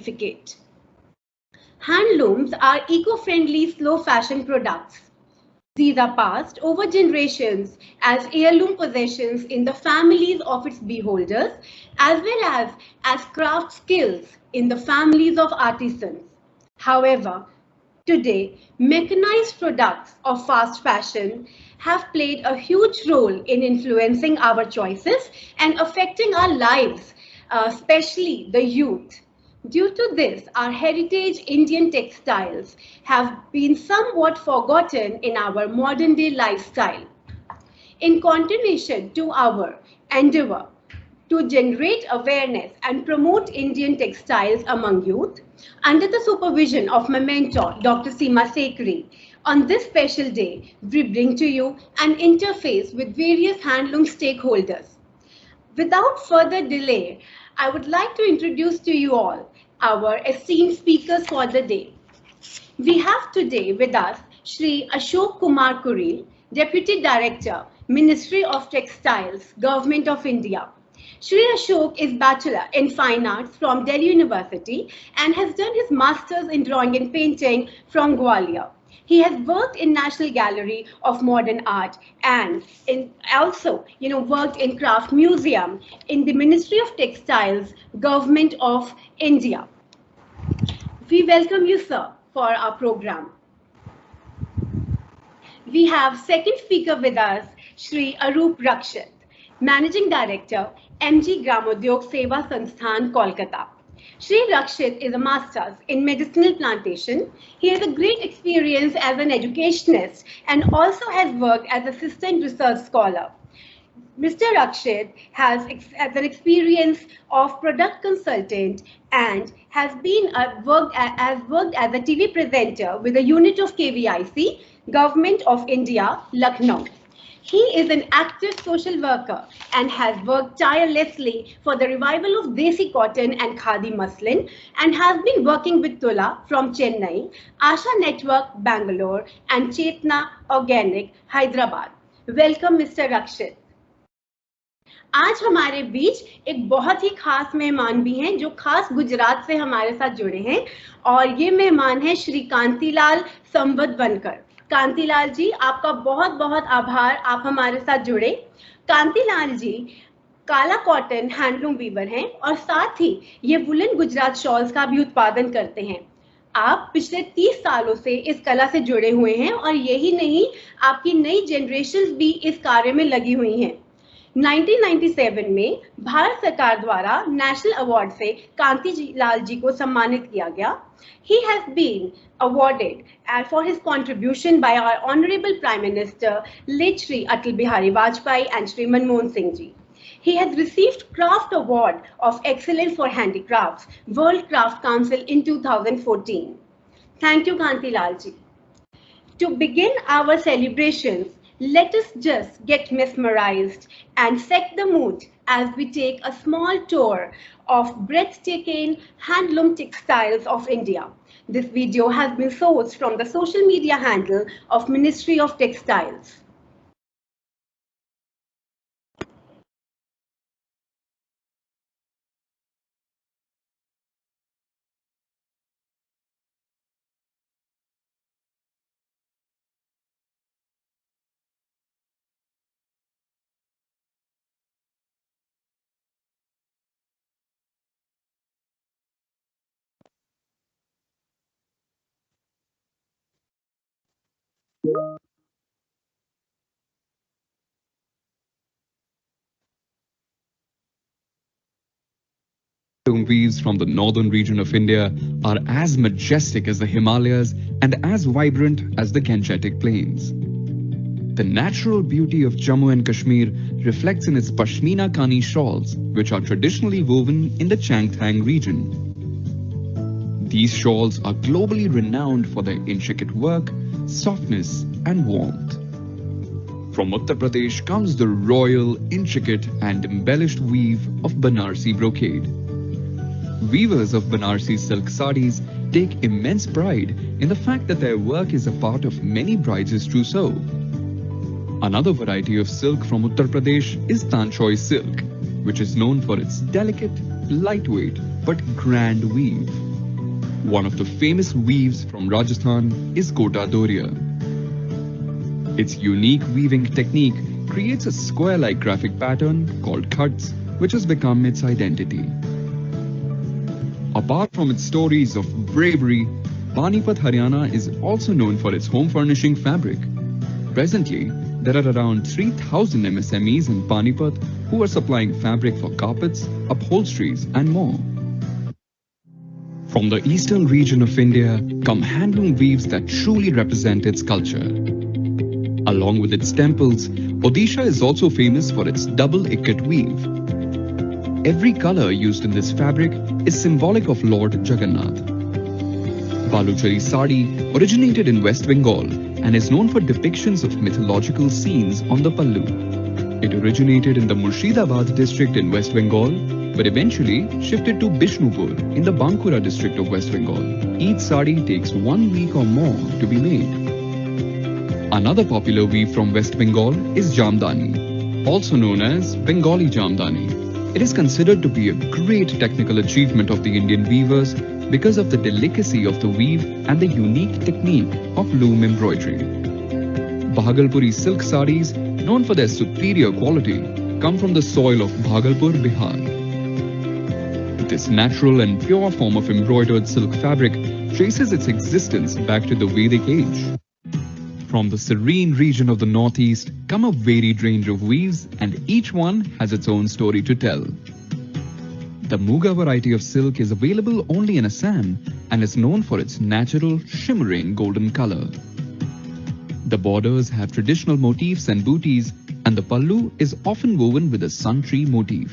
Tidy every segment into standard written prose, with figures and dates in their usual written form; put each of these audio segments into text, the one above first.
certificate. Handlooms are eco-friendly, slow fashion products. These are passed over generations as heirloom possessions in the families of its beholders, as well as craft skills in the families of artisans. However, today, mechanized products of fast fashion have played a huge role in influencing our choices and affecting our lives, especially the youth. Due to this, our heritage Indian textiles have been somewhat forgotten in our modern day lifestyle. In continuation to our endeavor to generate awareness and promote Indian textiles among youth, under the supervision of my mentor, Dr. Seema Sekri, on this special day, we bring to you an interface with various handloom stakeholders. Without further delay, I would like to introduce to you all our esteemed speakers for the day. We have today with us Shri Ashok Kumar Kuril, Deputy Director, Ministry of Textiles, Government of India. Shri Ashok is Bachelor in Fine Arts from Delhi University and has done his Masters in Drawing and Painting from Gwalior. He has worked in National Gallery of Modern Art and also worked in Craft Museum in the Ministry of Textiles, Government of India. We welcome you, sir, for our program. We have second speaker with us, Shri Arup Rakshit, Managing Director, MG Gramodyog Seva Sansthan, Kolkata. Shri Rakshit is a master's in medicinal plantation. He has a great experience as an educationist and also has worked as assistant research scholar. Mr. Rakshit has an experience of product consultant and has worked as a TV presenter with a unit of KVIC, Government of India, Lucknow. He is an active social worker and has worked tirelessly for the revival of Desi cotton and Khadi muslin and has been working with Tula from Chennai, Asha Network, Bangalore and Chetna Organic, Hyderabad. Welcome, Mr. Rakshit. आज हमारे बीच एक बहुत ही खास मेहमान भी हैं जो खास गुजरात से हमारे साथ जुड़े हैं और ये मेहमान है श्री कांतिलाल संवत बनकर। कांतिलाल जी, आपका बहुत बहुत आभार, आप हमारे साथ जुड़े। कांतिलाल जी काला कॉटन हैंडलूम वीवर हैं और साथ ही ये वुलन गुजरात शॉल्स का भी उत्पादन करते हैं। आप पिछले 30 सालों से इस कला से जुड़े हुए हैं और यही नहीं, आपकी नई जनरेशन्स भी इस कार्य में लगी हुई हैं। 1997 में भारत सरकार द्वारा नेशनल अवार्ड से कांतिलाल जी को सम्मानित किया गया। He has been awarded for his contribution by our Honorable Prime Minister, late Shri Atal Bihari Vajpayee and Shri Manmohan Singh ji. He has received Craft Award of Excellence for Handicrafts, World Craft Council in 2014. Thank you, Kantilal ji. To begin our celebrations, let us just get mesmerized and set the mood as we take a small tour of breathtaking handloom textiles of India. This video has been sourced from the social media handle of Ministry of Textiles. Weaves from the northern region of India are as majestic as the Himalayas and as vibrant as the Gangetic Plains. The natural beauty of Jammu and Kashmir reflects in its Pashmina Kani shawls, which are traditionally woven in the Changthang region. These shawls are globally renowned for their intricate work, softness and warmth. From Uttar Pradesh comes the royal, intricate and embellished weave of Banarsi brocade. Weavers of Banarsi silk sarees take immense pride in the fact that their work is a part of many brides' trousseau. Another variety of silk from Uttar Pradesh is Tanchoi silk, which is known for its delicate, lightweight but grand weave. One of the famous weaves from Rajasthan is Kota Doria. Its unique weaving technique creates a square-like graphic pattern called khuts, which has become its identity. Apart from its stories of bravery, Panipat, Haryana is also known for its home furnishing fabric. Presently, there are around 3,000 MSMEs in Panipat who are supplying fabric for carpets, upholsteries and more. From the eastern region of India come handloom weaves that truly represent its culture. Along with its temples, Odisha is also famous for its double ikat weave. Every color used in this fabric is symbolic of Lord Jagannath. Baluchari sari originated in West Bengal and is known for depictions of mythological scenes on the pallu. It originated in the Murshidabad district in West Bengal, but eventually shifted to Bishnupur in the Bankura district of West Bengal. Each sari takes 1 week or more to be made. Another popular weave from West Bengal is Jamdani, also known as Bengali Jamdani. It is considered to be a great technical achievement of the Indian weavers because of the delicacy of the weave and the unique technique of loom embroidery. Bhagalpuri silk saris, known for their superior quality, come from the soil of Bhagalpur, Bihar. This natural and pure form of embroidered silk fabric traces its existence back to the Vedic age. From the serene region of the northeast come a varied range of weaves, and each one has its own story to tell. The Muga variety of silk is available only in Assam and is known for its natural, shimmering golden color. The borders have traditional motifs and booties, and the pallu is often woven with a sun tree motif.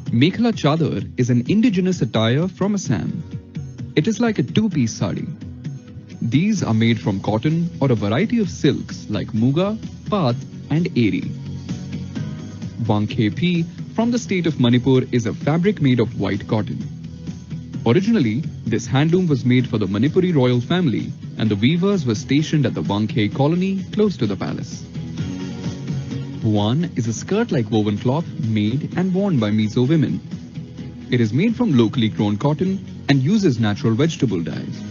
Mekhla Chadar is an indigenous attire from Assam. It is like a two-piece sari. These are made from cotton or a variety of silks like Muga, Path and Eri. Wangkhe from the state of Manipur is a fabric made of white cotton. Originally, this handloom was made for the Manipuri royal family, and the weavers were stationed at the Wangkhe colony close to the palace. Huan is a skirt-like woven cloth made and worn by Mizo women. It is made from locally grown cotton and uses natural vegetable dyes.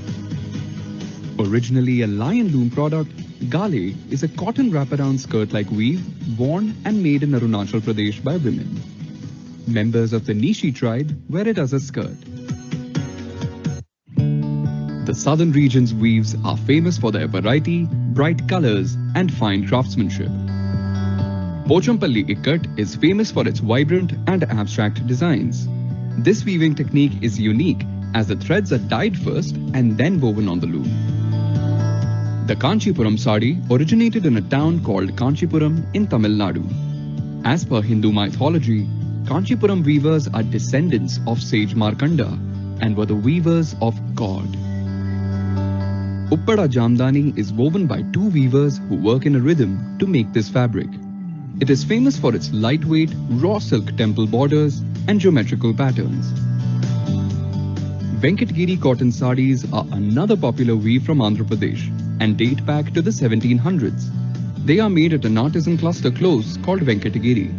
Originally a lion loom product, Gale is a cotton wraparound skirt-like weave worn and made in Arunachal Pradesh by women. Members of the Nishi tribe wear it as a skirt. The southern region's weaves are famous for their variety, bright colors and fine craftsmanship. Pochampalli Ikat is famous for its vibrant and abstract designs. This weaving technique is unique as the threads are dyed first and then woven on the loom. The Kanchipuram sari originated in a town called Kanchipuram in Tamil Nadu. As per Hindu mythology, Kanchipuram weavers are descendants of sage Markanda and were the weavers of God. Uppada Jamdani is woven by two weavers who work in a rhythm to make this fabric. It is famous for its lightweight, raw silk temple borders and geometrical patterns. Venkatgiri cotton saris are another popular weave from Andhra Pradesh and date back to the 1700s. They are made at an artisan cluster close called Venkatgiri.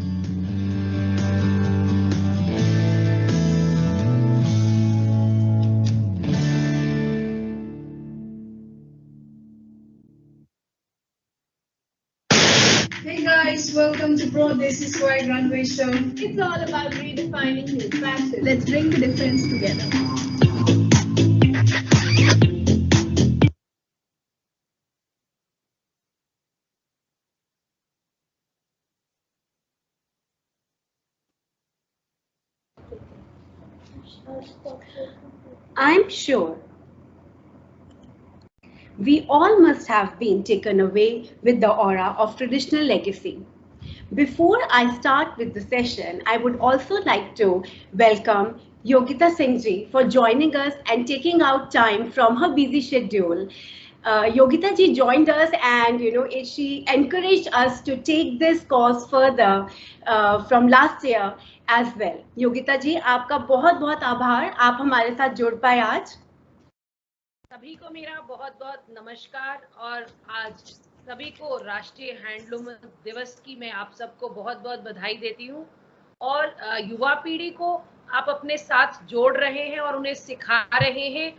Hey guys, welcome to Pro This is Swag Runway Show. It's all about redefining new fashion. Let's bring the difference together. I'm sure we all must have been taken away with the aura of traditional legacy. Before I start with the session, I would also like to welcome Yogita Singh ji for joining us and taking out time from her busy schedule. Yogita ji joined us and she encouraged us to take this cause further from last year as well. Yogita ji, आपका बहुत बहुत आभार, आप हमारे साथ जुड़ पाए आज. सभी को मेरा बहुत बहुत नमस्कार और आज सभी को राष्ट्रीय हैंडलूम दिवस की मैं आप सबको बहुत बहुत बधाई देती हूँ और युवा पीढ़ी को आप अपने साथ जोड़ रहे हैं और उन्हें सिखा रहे हैं।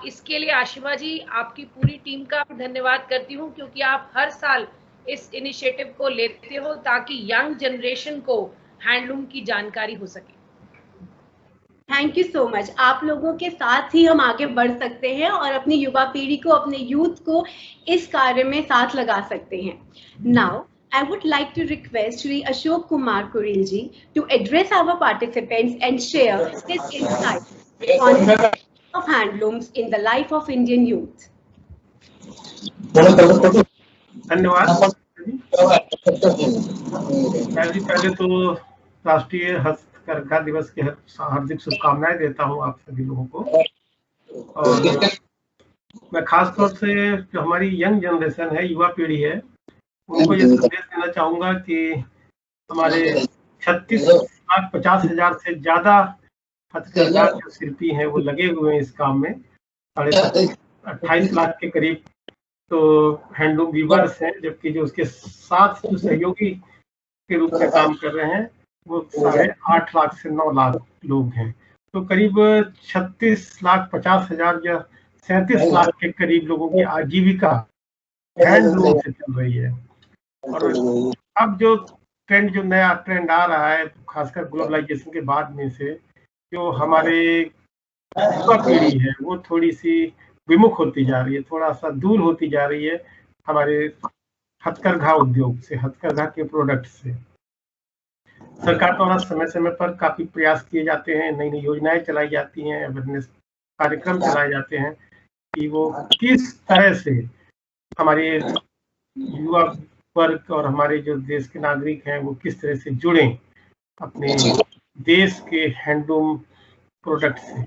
इसके लिए आशिमा जी आपकी पूरी टीम का धन्यवाद करती हूँ, क्योंकि आप हर साल इस इनिशिएटिव को लेते हो ताकि यंग जनरेशन को हैंडलूम की जानकारी हो सके। Thank you so much. आप लोगों के साथ ही हम आगे बढ़ सकते हैं और अपनी युवा पीढ़ी को, अपने यूथ को इस कार्य में साथ लगा सकते हैं। Now I would like to request Shri Ashok Kumar Kuril ji to address our participants and share his insights on the role of handlooms in the life of Indian youth. धन्यवाद। पहले तो राष्ट्रीय हस्तकरघा दिवस की हार्दिक शुभकामनाएं देता हूं आप सभी लोगों को। और मैं खास तौर से जो हमारी यंग जनरेशन है, युवा पीढ़ी है, उनको ये संदेश देना चाहूंगा कि हमारे 36,50,000 से ज्यादा हस्तकरघा जो शिल्पी हैं वो लगे हुए हैं इस काम में। 28 लाख के करीब तो हैंडलूम वीवर्स हैं, जबकि जो उसके साथ जो सहयोगी के रूप में काम कर रहे हैं वो 8.5 लाख से 9 लाख लोग हैं। तो करीब 36,50,000 या 37 लाख के करीब लोगों की आजीविका हैंडलूम से चल रही है। और अब जो नया ट्रेंड आ रहा है, खासकर ग्लोबलाइजेशन के बाद में से, जो हमारे युवा पीढ़ी है वो थोड़ी सी विमुख होती जा रही है, थोड़ा सा दूर होती जा रही है हमारे हथकरघा उद्योग से, हथकरघा के प्रोडक्ट से। सरकार द्वारा समय समय पर काफी प्रयास किए जाते हैं, नई नई योजनाएं चलाई जाती हैं, अवेयरनेस कार्यक्रम चलाए जाते हैं कि वो किस तरह से हमारे युवा वर्ग और हमारे जो देश के नागरिक हैं वो किस तरह से जुड़ें अपने देश के हैंडलूम प्रोडक्ट से।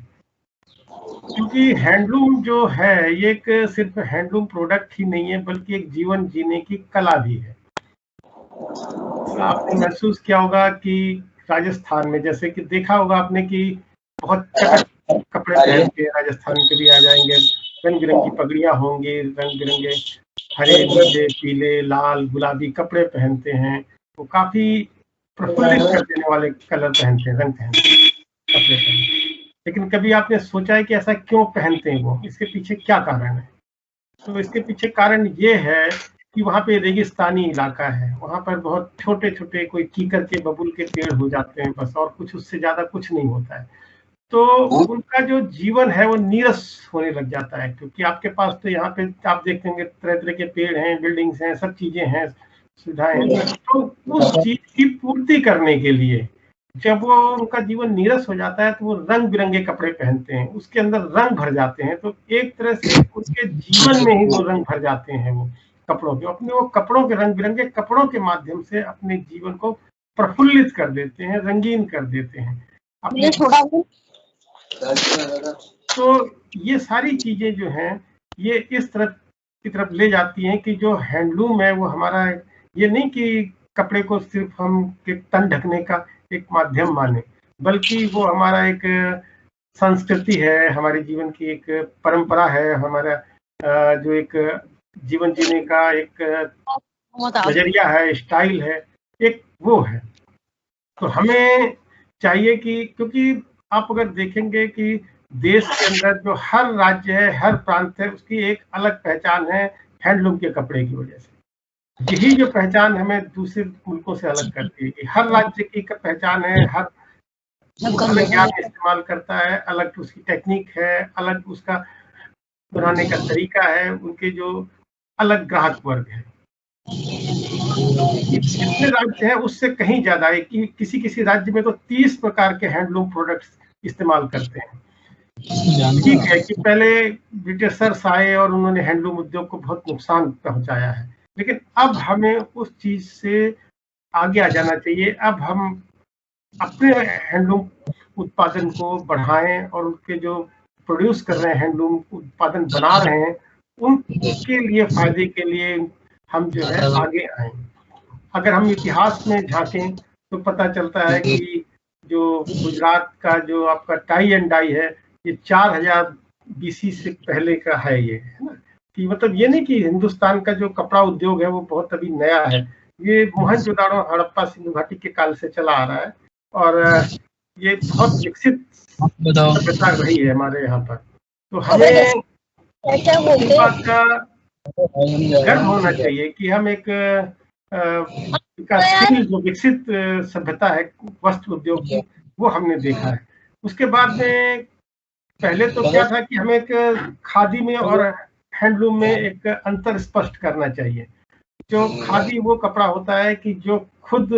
क्योंकि हैंडलूम जो है ये एक सिर्फ हैंडलूम प्रोडक्ट ही नहीं है, बल्कि एक जीवन जीने की कला भी है। आपने महसूस किया होगा कि राजस्थान में, जैसे कि देखा होगा आपने कि बहुत चटक कपड़े पहन के राजस्थान के भी आ जाएंगे, रंग बिरंगी पगड़ियां होंगी, रंग बिरंगे हरे, नीले, पीले, लाल, गुलाबी कपड़े पहनते हैं। वो काफी प्रफुल्लित कर देने वाले कलर पहनते हैं, रंग पहनते हैं, कपड़े पहनते हैं। लेकिन कभी आपने सोचा है कि ऐसा क्यों पहनते हैं वो, इसके पीछे क्या कारण है? तो इसके पीछे कारण ये है कि वहाँ पे रेगिस्तानी इलाका है, वहाँ पर बहुत छोटे छोटे कोई कीकर के, बबूल के पेड़ हो जाते हैं बस, और कुछ उससे ज्यादा कुछ नहीं होता है। तो उनका जो जीवन है वो नीरस होने लग जाता है, क्योंकि आपके पास तो यहाँ पे आप देखेंगे तरह तरह के पेड़ हैं, बिल्डिंग्स हैं, सब चीजें हैं, सुविधाएं हैं। तो उस चीज की पूर्ति करने के लिए जब वो उनका जीवन नीरस हो जाता है तो वो रंग बिरंगे कपड़े पहनते हैं, उसके अंदर रंग भर जाते हैं। तो एक तरह से उनके जीवन में ही वो रंग भर जाते हैं, वो कपड़ों के, अपने वो कपड़ों के, रंग बिरंगे कपड़ों के माध्यम से अपने जीवन को प्रफुल्लित कर देते हैं, रंगीन कर देते हैं अपने। तो ये सारी चीजें जो हैं ये इस तरफ ले जाती हैं कि जो हैंडलूम है वो हमारा, ये नहीं कि कपड़े को सिर्फ हम तन ढकने का एक माध्यम माने, बल्कि वो हमारा एक संस्कृति है, हमारे जीवन की एक परंपरा है, हमारा जो एक जीवन जीने का एक नजरिया है, स्टाइल है, एक वो है। तो हमें चाहिए कि, क्योंकि आप अगर देखेंगे कि देश के अंदर जो हर राज्य है, हर प्रांत है, उसकी एक अलग पहचान है हैंडलूम के कपड़े की वजह से। यही जो पहचान हमें दूसरे मुल्कों से अलग करती है कि हर राज्य की पहचान है, हर अलग ज्ञान इस्तेमाल करता है, अलग उसकी टेक्निक है, अलग उसका बनाने का तरीका है, उनके जो अलग ग्राहक वर्ग है। जितने राज्य हैं उससे कहीं ज्यादा है कि किसी राज्य में तो 30 प्रकार के हैंडलूम प्रोडक्ट्स इस्तेमाल करते हैं। ठीक है कि पहले ब्रिटिशर्स आए और उन्होंने हैंडलूम उद्योग को बहुत नुकसान पहुंचाया है, लेकिन अब हमें उस चीज से आगे आ जाना चाहिए। अब हम अपने हैंडलूम उत्पादन को बढ़ाएं और उनके जो प्रोड्यूस कर रहे हैं, हैंडलूम उत्पादन बना रहे हैं, उनके लिए फायदे के लिए हम जो है आगे आए। अगर हम इतिहास में झांकें तो पता चलता है कि जो गुजरात का जो आपका टाई एंड डाई है, ये 4000 BC से पहले का है, ये है ना। कि मतलब ये नहीं कि हिंदुस्तान का जो कपड़ा उद्योग है वो बहुत अभी नया है, ये मोहनजोदाड़ो, हड़प्पा, सिंधु घाटी के काल से चला आ रहा है। और ये बहुत विकसित सभ्यता रही है हमारे यहाँ पर। तो हमें इस बात का गर्व होना चाहिए कि हम एक विकासशील जो विकसित सभ्यता है वस्त्र उद्योग की, वो हमने देखा है। उसके बाद में पहले तो क्या था कि हमें एक खादी में और हैंडलूम में एक अंतर स्पष्ट करना चाहिए। जो खादी वो कपड़ा होता है कि जो खुद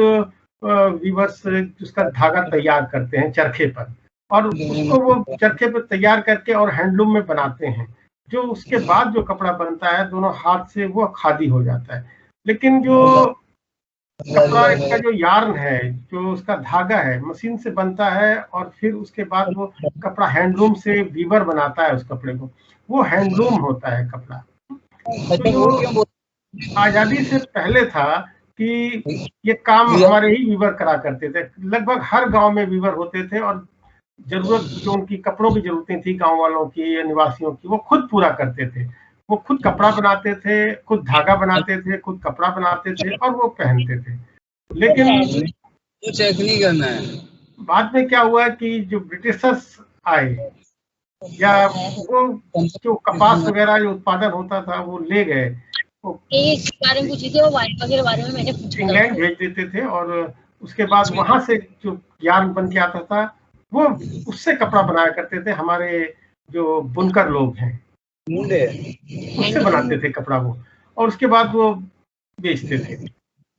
वीवर्स उसका धागा तैयार करते हैं चरखे पर, और उसको वो चरखे पर तैयार करके और हैंडलूम में बनाते हैं। जो उसके बाद जो कपड़ा बनता है दोनों हाथ से, वो खादी हो जाता है। लेकिन जो कपड़ा का जो यार्न है, जो उसका धागा है, मशीन से बनता है और फिर उसके बाद वो कपड़ा हैंडलूम से वीवर बनाता है उस कपड़े को, वो हैंडलूम होता है कपड़ा। तो आजादी से पहले था कि ये काम हमारे ही वीवर करा करते थे। लगभग हर गांव में वीवर होते थे और जरूरत जो उनकी कपड़ों की जरूरतें थी गांव वालों की या निवासियों की, वो खुद पूरा करते थे। वो खुद कपड़ा बनाते थे, खुद धागा बनाते थे, खुद कपड़ा बनाते थे और वो पहनते थे। लेकिन चेक नहीं करना है। बाद में क्या हुआ कि जो ब्रिटिशर्स आए, या वो जो कपास वगैरह जो उत्पादन होता था वो ले गए, इंग्लैंड भेज देते थे और उसके बाद वहां से जो यार्न बन के आता था वो उससे कपड़ा बनाया करते थे। हमारे जो बुनकर लोग हैं उससे बनाते थे कपड़ा वो, और उसके बाद वो बेचते थे।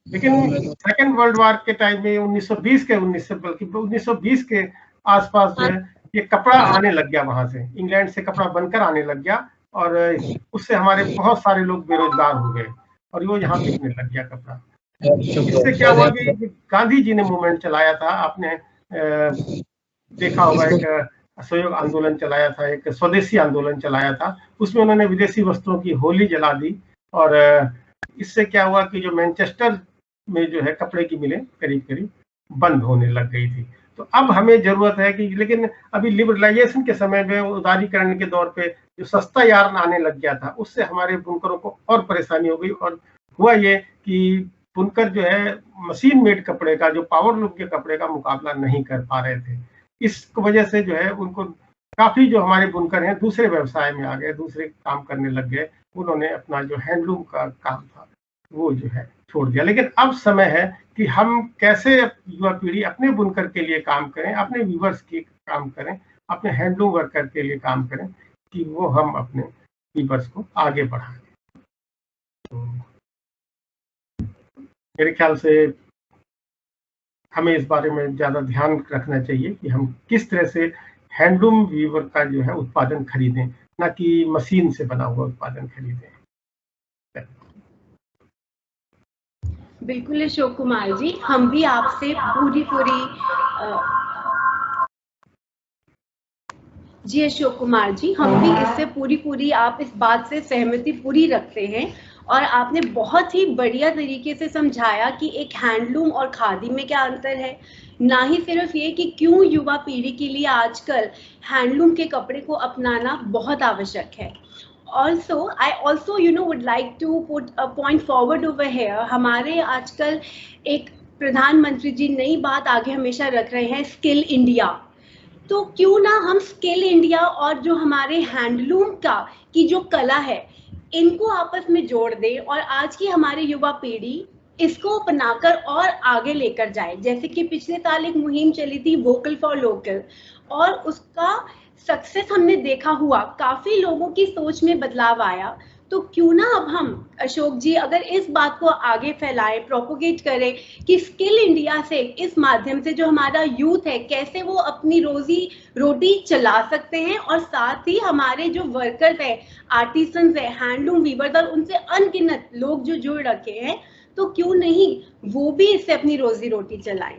लेकिन सेकेंड वर्ल्ड वॉर के टाइम में 1920 के आसपास जो है ये कपड़ा आने लग गया, वहां से इंग्लैंड से कपड़ा बनकर आने लग गया और उससे हमारे बहुत सारे लोग बेरोजगार हो गए और वो यहाँ बिकने लग गया कपड़ा। इससे क्या हुआ कि गांधी जी ने मूवमेंट चलाया था, आपने देखा होगा, एक असहयोग आंदोलन चलाया था, एक स्वदेशी आंदोलन चलाया था। उसमें उन्होंने विदेशी वस्त्रों की होली जला दी और इससे क्या हुआ कि जो मैनचेस्टर में जो है कपड़े की मिलें करीब करीब बंद होने लग गई थी। तो अब हमें जरूरत है कि, लेकिन अभी लिबरलाइजेशन के समय में, उदारीकरण के दौर पे जो सस्ता यार्न आने लग गया था, उससे हमारे बुनकरों को और परेशानी हो गई। और हुआ ये कि बुनकर जो है मशीन मेड कपड़े का, जो पावर लूम के कपड़े का मुकाबला नहीं कर पा रहे थे। इस वजह से जो है उनको काफी जो हमारे बुनकर हैं दूसरे व्यवसाय में आ गए, दूसरे काम करने लग गए। उन्होंने अपना जो हैंडलूम का काम था वो जो है छोड़ दिया। लेकिन अब समय है कि हम कैसे युवा पीढ़ी अपने बुनकर के लिए काम करें, अपने वीवर्स के काम करें, अपने हैंडलूम वर्कर के लिए काम करें, कि वो हम अपने वीवर्स को आगे बढ़ाएं। तो मेरे ख्याल से हमें इस बारे में ज्यादा ध्यान रखना चाहिए कि हम किस तरह से हैंडलूम वीवर का जो है उत्पादन खरीदें, ना कि मशीन से बना हुआ उत्पादन खरीदें। बिल्कुल अशोक कुमार जी, हम भी आपसे पूरी जी अशोक कुमार जी, हम भी इससे पूरी आप इस बात से सहमति पूरी रखते हैं। और आपने बहुत ही बढ़िया तरीके से समझाया कि एक हैंडलूम और खादी में क्या अंतर है। ना ही सिर्फ ये कि क्यों युवा पीढ़ी के लिए आजकल हैंडलूम के कपड़े को अपनाना बहुत आवश्यक है। Also, I also, would like to put a point forward over here. हमारे आजकल एक प्रधानमंत्री जी नई बात आगे हमेशा रख रहे हैं, स्किल इंडिया। तो क्यों ना हम स्किल इंडिया और जो हमारे हैंडलूम की जो कला है, इनको आपस में जोड़ दें और आज की हमारी युवा पीढ़ी इसको अपनाकर और आगे लेकर जाए। जैसे कि पिछले साल एक मुहिम चली थी वोकल फॉर लोकल, और उसका सक्सेस हमने देखा हुआ, काफी लोगों की सोच में बदलाव आया। तो क्यों ना अब हम अशोक जी अगर इस बात को आगे फैलाएं, प्रोपोगेट करें कि स्किल इंडिया से, इस माध्यम से जो हमारा यूथ है कैसे वो अपनी रोजी रोटी चला सकते हैं, और साथ ही हमारे जो वर्कर्स है, आर्टिसंस है, हैंडलूम वीवर्स, और उनसे अनगिनत लोग जो जुड़ रखे हैं, तो क्यों नहीं वो भी इससे अपनी रोजी रोटी चलाएं।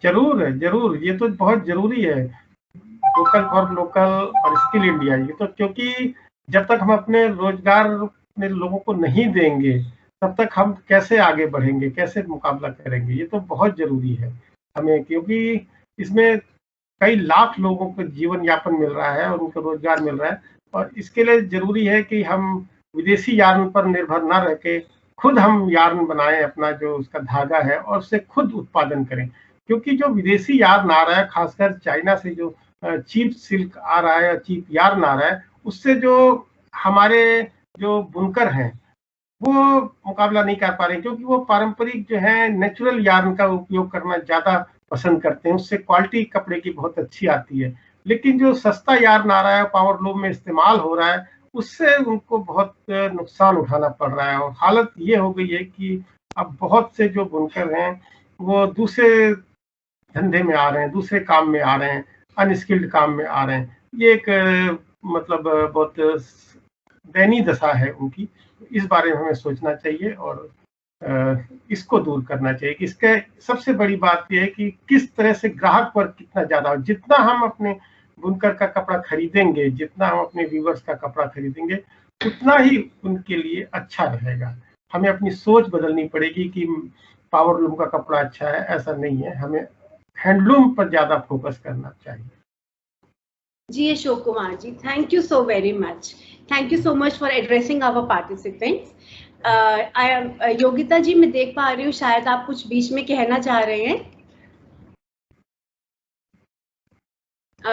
जरूर है, जरूर, ये तो बहुत जरूरी है, वोकल फॉर लोकल और स्किल इंडिया। ये तो क्योंकि जब तक हम अपने रोजगार में लोगों को नहीं देंगे तब तक हम कैसे आगे बढ़ेंगे, कैसे मुकाबला करेंगे। ये तो बहुत जरूरी है हमें, क्योंकि इसमें कई लाख लोगों को जीवन यापन मिल रहा है और उनको रोजगार मिल रहा है। और इसके लिए जरूरी है कि हम विदेशी यार्न पर निर्भर न रह के खुद हम यार्न बनाएं, अपना जो उसका धागा है, और उससे खुद उत्पादन करें। क्योंकि जो विदेशी यार्न आ रहा है, खासकर चाइना से जो चीप सिल्क आ रहा है, चीप यार्न आ रहा है, उससे जो हमारे जो बुनकर हैं वो मुकाबला नहीं कर पा रहे, क्योंकि वो पारंपरिक जो है नेचुरल यार्न का उपयोग करना ज्यादा पसंद करते हैं। उससे क्वालिटी कपड़े की बहुत अच्छी आती है। लेकिन जो सस्ता यार्न आ रहा है, पावर लूम में इस्तेमाल हो रहा है, उससे उनको बहुत नुकसान उठाना पड़ रहा है। और हालत ये हो गई है कि अब बहुत से जो बुनकर हैं वो दूसरे धंधे में आ रहे हैं, दूसरे काम में आ रहे हैं, अनस्किल्ड काम में आ रहे हैं। ये एक मतलब बहुत दयनीय दशा है उनकी। इस बारे में हमें सोचना चाहिए और इसको दूर करना चाहिए। इसके सबसे बड़ी बात यह है कि किस तरह से ग्राहक पर कितना ज्यादा, जितना हम अपने बुनकर का कपड़ा खरीदेंगे, जितना हम अपने व्यूवर्स का कपड़ा खरीदेंगे, उतना ही उनके लिए अच्छा रहेगा। हमें अपनी सोच बदलनी पड़ेगी कि पावर लूम का कपड़ा अच्छा है, ऐसा नहीं है। हमें हैंडलूम पर ज्यादा फोकस करना चाहिए। जी Ashok Kumar ji, thank you so very much. Thank you so much for addressing our participants. Yogita ji, मैं देख पा रही हूँ शायद आप कुछ बीच में कहना चाह रहे हैं।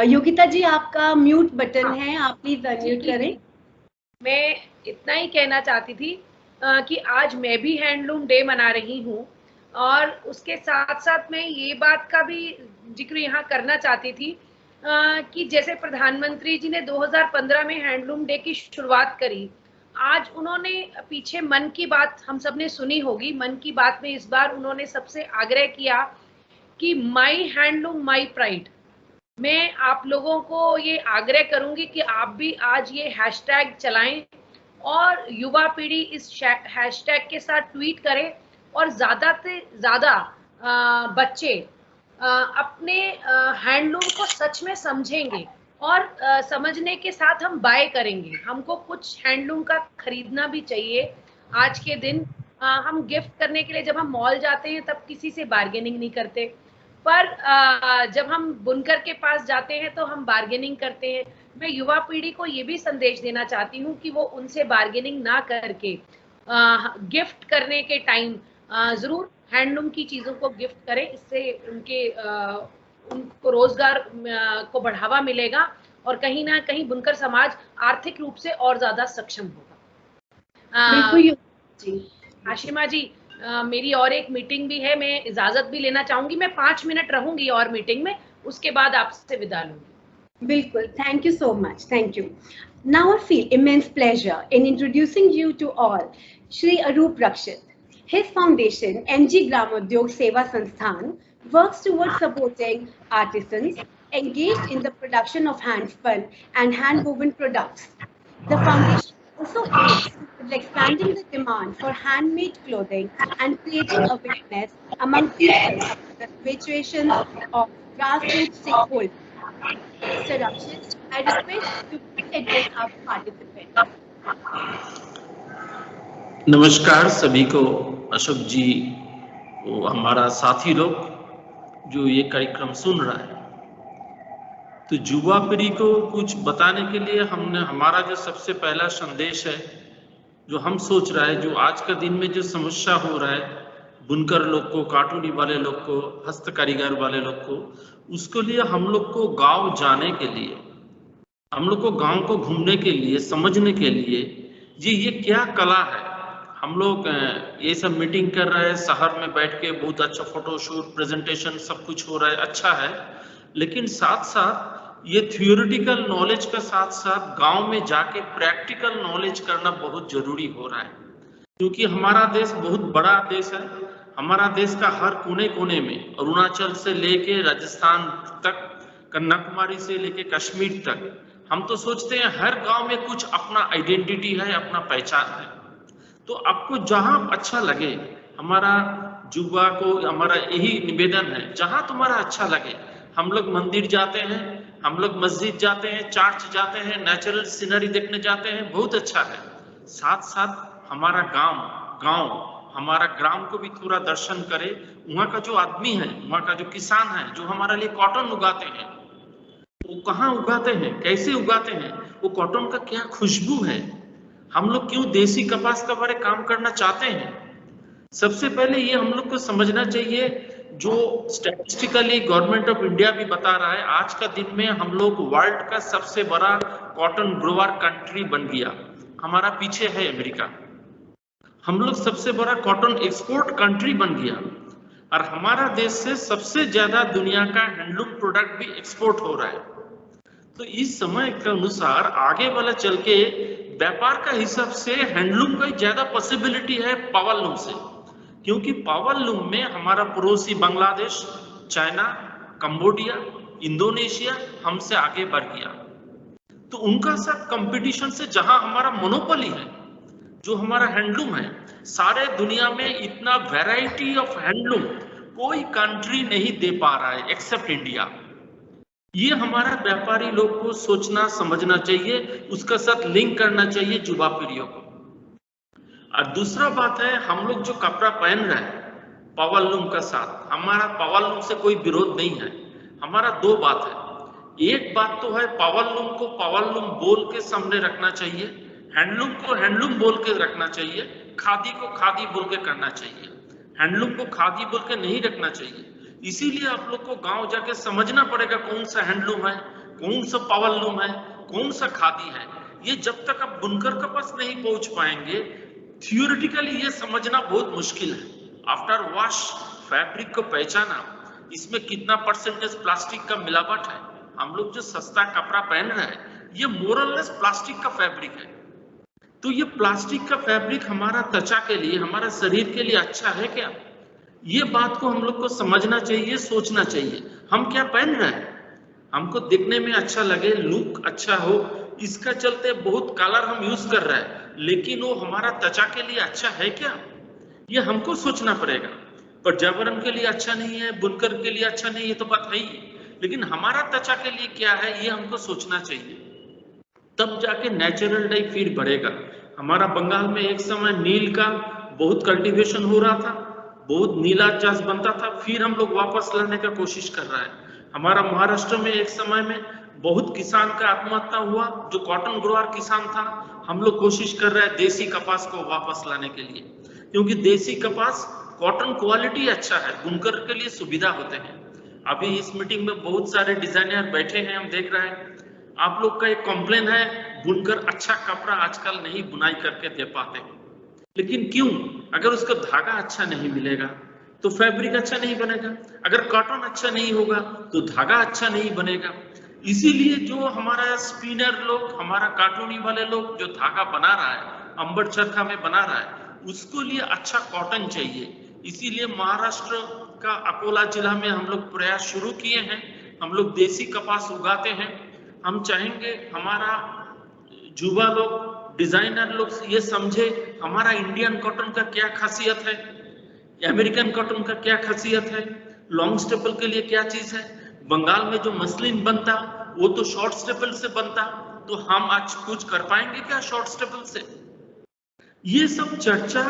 योगिता जी, आपका म्यूट बटन है, आप प्लीज अनम्यूट करें। मैं इतना ही कहना चाहती थी कि आज मैं भी हैंडलूम डे मना रही हूँ, और उसके साथ साथ मैं ये बात का भी जिक्र यहाँ करना चाहती थी कि जैसे प्रधानमंत्री जी ने 2015 में हैंडलूम डे की शुरुआत करी, आज उन्होंने पीछे मन की बात हम सब ने सुनी होगी। मन की बात में इस बार उन्होंने सबसे आग्रह किया कि माई हैंडलूम माई प्राइड। मैं आप लोगों को ये आग्रह करूंगी कि आप भी आज ये हैशटैग चलाएं और युवा पीढ़ी इस हैशटैग के साथ ट्वीट करें, और ज्यादा से ज्यादा बच्चे अपने हैंडलूम को सच में समझेंगे, और समझने के साथ हम बाय करेंगे। हमको कुछ हैंडलूम का खरीदना भी चाहिए। आज के दिन हम गिफ्ट करने के लिए जब हम मॉल जाते हैं तब किसी से बार्गेनिंग नहीं करते, पर जब हम बुनकर के पास जाते हैं तो हम बार्गेनिंग करते हैं। मैं युवा पीढ़ी को ये भी संदेश देना चाहती हूँ कि वो उनसे बार्गेनिंग ना करके गिफ्ट करने के टाइम जरूर हैंडलूम की चीजों को गिफ्ट करें। इससे उनको रोजगार को बढ़ावा मिलेगा, और कहीं ना कहीं बुनकर समाज आर्थिक रूप से और ज्यादा सक्षम होगा। जी आशिमा जी, मेरी और एक मीटिंग भी है, मैं इजाजत भी लेना चाहूंगी। मैं 5 मिनट रहूंगी और मीटिंग में, उसके बाद आपसे विदा लूंगी। बिल्कुल, thank you so much, thank you. Now I feel immense pleasure in introducing you to all Shri Arup Rakshit. His foundation, MG Gramodyog Seva Sansthan, works towards supporting artisans engaged in the production of hand-spun and hand-woven products. The foundation also aims at expanding the demand for handmade clothing and creating awareness among people about the situations of grassroots stakeholders. Mr. Rakshit, I request you to address our participants. नमस्कार सभी को। अशोक जी, वो हमारा साथी लोग जो ये कार्यक्रम सुन रहा है, तो युवा पीढ़ी को कुछ बताने के लिए हमने हमारा जो सबसे पहला संदेश है, जो हम सोच रहा है, जो आज का दिन में जो समस्या हो रहा है बुनकर लोग को, कार्टूनी वाले लोग को, हस्त कारीगर वाले लोग को, उसके लिए हम लोग को गांव जाने के लिए, हम लोग को गांव को घूमने के लिए, समझने के लिए जी ये क्या कला है। हम लोग ये सब मीटिंग कर रहे हैं, शहर में बैठ के बहुत अच्छा फोटोशूट, प्रेजेंटेशन सब कुछ हो रहा है, अच्छा है, लेकिन साथ साथ ये थियोरिटिकल नॉलेज का साथ साथ गांव में जाके प्रैक्टिकल नॉलेज करना बहुत जरूरी हो रहा है। क्योंकि हमारा देश बहुत बड़ा देश है, हमारा देश का हर कोने कोने में, अरुणाचल से लेके राजस्थान तक, कन्याकुमारी से लेके कश्मीर तक, हम तो सोचते हैं हर गांव में कुछ अपना आइडेंटिटी है, अपना पहचान है। तो आपको जहां अच्छा लगे, हमारा युवा को हमारा यही निवेदन है, जहां तुम्हारा अच्छा लगे। हम लोग मंदिर जाते हैं, हम लोग मस्जिद जाते हैं, चर्च जाते हैं, नेचुरल सीनरी देखने जाते हैं, बहुत अच्छा है। साथ साथ हमारा गांव हमारा ग्राम को भी थोड़ा दर्शन करे। वहाँ का जो आदमी है, वहाँ का जो किसान है, जो हमारे लिए कॉटन उगाते हैं, वो कहाँ उगाते हैं, कैसे उगाते हैं, वो कॉटन का क्या खुशबू है, हम लोग क्यों देसी कपास का बारे काम करना चाहते हैं। सबसे पहले ये हम लोग को समझना चाहिए जो स्टैटिस्टिकली गवर्नमेंट ऑफ इंडिया भी बता रहा है, आज का दिन में हम लोग वर्ल्ड का सबसे बड़ा कॉटन ग्रोवर कंट्री बन गया। हमारा पीछे है अमेरिका। हम लोग सबसे बड़ा कॉटन एक्सपोर्ट कंट्री बन गया और हमारा देश से सबसे ज्यादा दुनिया का हैंडलूम प्रोडक्ट भी एक्सपोर्ट हो रहा है। तो इस समय के अनुसार आगे वाला चल के व्यापार का हिसाब से हैंडलूम का ज्यादा पॉसिबिलिटी है पावरलूम से, क्योंकि पावरलूम में हमारा पड़ोसी बांग्लादेश, चाइना, कंबोडिया, इंडोनेशिया हमसे आगे बढ़ गया। तो उनका साथ कंपटीशन से जहां हमारा मोनोपोली है, जो हमारा हैंडलूम है, सारे दुनिया में इतना वैरायटी ऑफ हैंडलूम कोई कंट्री नहीं दे पा रहा है एक्सेप्ट इंडिया। ये हमारा व्यापारी लोग को सोचना समझना चाहिए, उसका साथ लिंक करना चाहिए युवा पीढ़ियों को। और दूसरा बात है, हम लोग जो कपड़ा पहन रहे हैं पावरलूम का साथ, हमारा पावरलूम से कोई विरोध नहीं है। हमारा दो बात है, एक बात तो है पावरलूम को पावरलूम बोल के सामने रखना चाहिए, हैंडलूम को हैंडलूम बोल के रखना चाहिए, खादी को खादी बोल के करना चाहिए, हैंडलूम को खादी बोल के नहीं रखना चाहिए। इसीलिए आप लोग को गांव जाके समझना पड़ेगा कौन सा हैंडलूम है, कौन सा पावरलूम है, कौन सा खादी है। ये जब तक आप बुनकर के पास नहीं पहुंच पाएंगे, थियोरेटिकली ये समझना बहुत मुश्किल है। आफ्टर वॉश फैब्रिक को पहचाना, इसमें कितना परसेंटेज प्लास्टिक का मिलावट है। हम लोग जो सस्ता कपड़ा पहन रहे हैं ये मोरलेस प्लास्टिक का फैब्रिक है। तो ये प्लास्टिक का फैब्रिक हमारा त्वचा के लिए, हमारा शरीर के लिए अच्छा है क्या? ये बात को हम लोग को समझना चाहिए, सोचना चाहिए। हम क्या पहन रहे हैं, हमको दिखने में अच्छा लगे, लुक अच्छा हो, इसका चलते बहुत कलर हम यूज कर रहे हैं, लेकिन वो हमारा त्वचा के लिए अच्छा है क्या? ये हमको सोचना पड़ेगा। पर्यावरण के लिए अच्छा नहीं है, बुनकर के लिए अच्छा नहीं है, तो बात है ही, लेकिन हमारा त्वचा के लिए क्या है ये हमको सोचना चाहिए। तब जाके नेचुरल डाई फीड बढ़ेगा। हमारा बंगाल में एक समय नील का बहुत कल्टीवेशन हो रहा था, बहुत नीला चास बनता था, फिर हम लोग वापस लाने का कोशिश कर रहा है। हमारा महाराष्ट्र में एक समय में बहुत किसान का आत्महत्या हुआ, जो कॉटन ग्रोअर किसान था। हम लोग कोशिश कर रहे हैं देसी कपास को वापस लाने के लिए, क्योंकि देसी कपास कॉटन क्वालिटी अच्छा है, बुनकर के लिए सुविधा होते हैं। अभी इस मीटिंग में बहुत सारे डिजाइनर बैठे हैं, हम देख रहे हैं। आप लोग का एक कॉम्प्लेन है, बुनकर अच्छा कपड़ा आजकल नहीं बुनाई करके दे पाते। लेकिन क्यों? अगर उसका धागा अच्छा नहीं मिलेगा तो फैब्रिक अच्छा नहीं बनेगा, अगर कॉटन अच्छा नहीं होगा तो धागा अच्छा नहीं बनेगा। इसीलिए जो हमारा स्पिनर लोग, हमारा कार्टूनी वाले लोग जो धागा बना रहा है, अंबर चरखा में बना रहा है, उसको लिए अच्छा कॉटन चाहिए। इसीलिए महाराष्ट्र का अकोला जिला में हम लोग प्रयास शुरू किए हैं। हम लोग देसी कपास उगाते हैं। हम चाहेंगे हमारा युवा लोग, डिजाइनर लोग ये समझे हमारा इंडियन कॉटन का क्या खासियत है, अमेरिकन कॉटन का क्या खासियत है, लॉन्ग स्टेपल के लिए क्या चीज है। बंगाल में जो मसलिन बनता वो तो शॉर्ट स्टेपल से बनता, तो हम आज कुछ कर पाएंगे क्या शॉर्ट स्टेपल से? ये सब चर्चा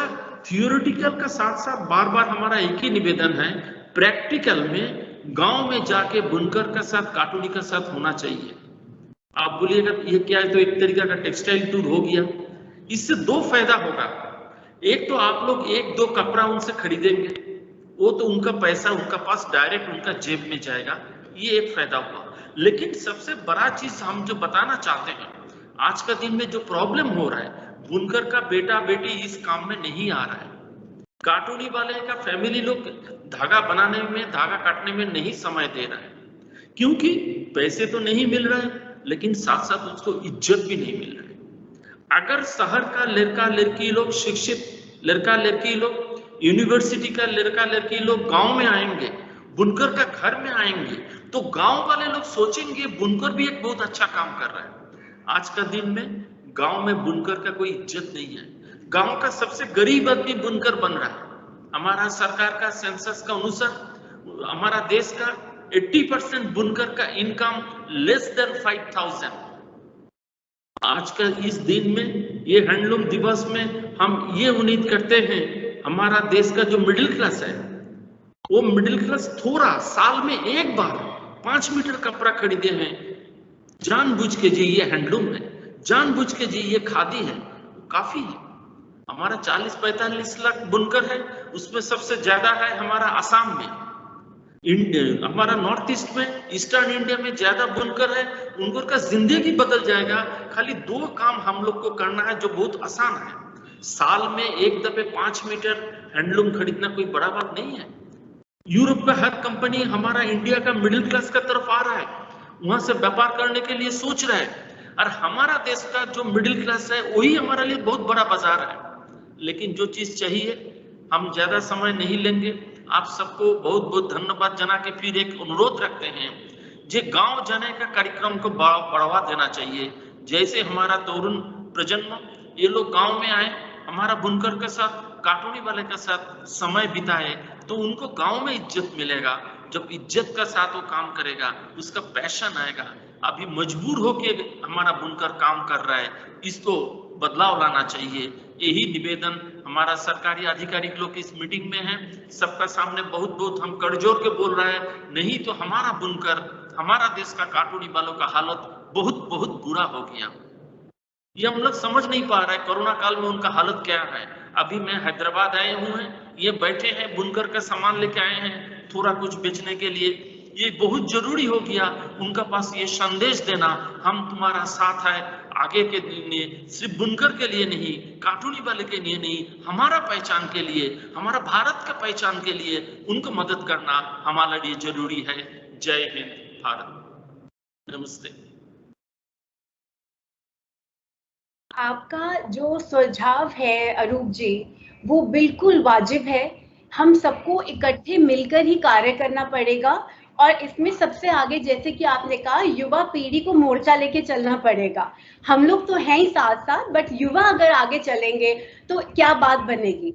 थियोरेटिकल का साथ साथ बार बार हमारा एक ही निवेदन है, प्रैक्टिकल में गांव में जाके बुनकर का साथ, कार्टूनी का साथ होना चाहिए। आप बोलिएगा ये क्या है, तो एक तरीका का टेक्सटाइल टूर हो गया। इससे दो फायदा होगा। एक तो आप लोग एक दो कपड़ा उनसे खरीदेंगे, वो तो उनका पैसा उनका पास डायरेक्ट उनका जेब में जाएगा, ये एक फायदा हुआ। लेकिन सबसे बड़ा चीज हम जो बताना चाहते हैं, आज का दिन में जो प्रॉब्लम हो रहा है, बुनकर का बेटा बेटी इस काम में नहीं आ रहा है। कार्टूनी वाले का फैमिली लोग धागा बनाने में, धागा काटने में नहीं समय दे रहा है, क्योंकि पैसे तो नहीं मिल रहे हैं, लेकिन साथ साथ उसको इज्जत भी नहीं मिल रही। अगर शहर का लड़का लड़की लोग, शिक्षित लड़का लड़की लोग, यूनिवर्सिटी का लड़का लड़की लोग गांव में आएंगे, बुनकर का घर में आएंगे, तो गांव वाले लोग सोचेंगे बुनकर भी एक बहुत अच्छा काम कर रहा है। आज का दिन में गांव में बुनकर का कोई इज्जत नहीं है। गांव का सबसे गरीब आदमी बुनकर बन रहा है। हमारा सरकार का सेंसस का अनुसार हमारा देश का 80% बुनकर का इनकम लेस देन 5000। आज का इस दिन में, ये हैंडलूम दिवस में, हम ये उम्मीद करते हैं हमारा देश का जो मिडिल क्लास है, वो मिडिल क्लास थोड़ा साल में एक बार 5 मीटर कपड़ा खरीदे हैं, जानबूझ के जी ये हैंडलूम है, जानबूझ के जी ये खादी है, काफी है। हमारा 40-45 लाख बुनकर है, उसमें सबसे ज्यादा है हमारा असम में। हमारा नॉर्थ ईस्ट में, ईस्टर्न इंडिया में ज्यादा बुनकर है, उनको का जिंदगी बदल जाएगा। खाली 2 काम हम लोग को करना है जो बहुत आसान है। साल में एक दफे 5 मीटर हैंडलूम खरीदना कोई बड़ा बात नहीं है। यूरोप का हर कंपनी हमारा इंडिया का मिडिल क्लास का तरफ आ रहा है, वहां से व्यापार करने के लिए सोच रहा है, और हमारा देश का जो मिडिल क्लास है वही हमारे लिए बहुत बड़ा बाजार है। लेकिन जो चीज चाहिए, हम ज्यादा समय नहीं लेंगे। आप सबको बहुत बहुत धन्यवाद जना के फिर एक अनुरोध रखते हैं, जे गांव जाने का कार्यक्रम को बढ़ावा देना चाहिए। जैसे हमारा तरुण प्रजन्म, ये लोग गांव में आए, हमारा बुनकर के साथ, कार्टूनी वाले के साथ समय बिताए, तो उनको गांव में इज्जत मिलेगा। जब इज्जत का साथ वो काम करेगा, उसका पैशन आएगा। अभी मजबूर होके हमारा बुनकर काम कर रहा है, इसको बदलाव लाना चाहिए। यही निवेदन हमारा सरकारी अधिकारी लोग इस मीटिंग में है, सबका सामने बहुत बहुत हम करजोर के बोल रहे हैं, नहीं तो हमारा बुनकर, हमारा देश का कार्टूनी वालों का हालत बहुत बहुत बुरा हो गया। ये हम लोग समझ नहीं पा रहे कोरोना काल में उनका हालत क्या है। अभी मैं हैदराबाद आए हुए हैं, ये बैठे हैं, बुनकर का सामान लेके आए हैं थोड़ा कुछ बेचने के लिए। ये बहुत जरूरी हो गया उनका पास ये संदेश देना, हम तुम्हारा साथ है आगे के दिन में, सिर्फ बुनकर के लिए नहीं, कार्टूनी वाले के लिए नहीं, हमारा पहचान के लिए, हमारा भारत का पहचान के लिए उनको मदद करना हमारे लिए जरूरी है। जय हिंद भारत, नमस्ते। आपका जो सुझाव है अरूप जी, वो बिल्कुल वाजिब है। हम सबको इकट्ठे मिलकर ही कार्य करना पड़ेगा, और इसमें सबसे आगे, जैसे कि आपने कहा, युवा पीढ़ी को मोर्चा लेके चलना पड़ेगा। हम लोग तो हैं ही साथ साथ, बट युवा अगर आगे चलेंगे तो क्या बात बनेगी।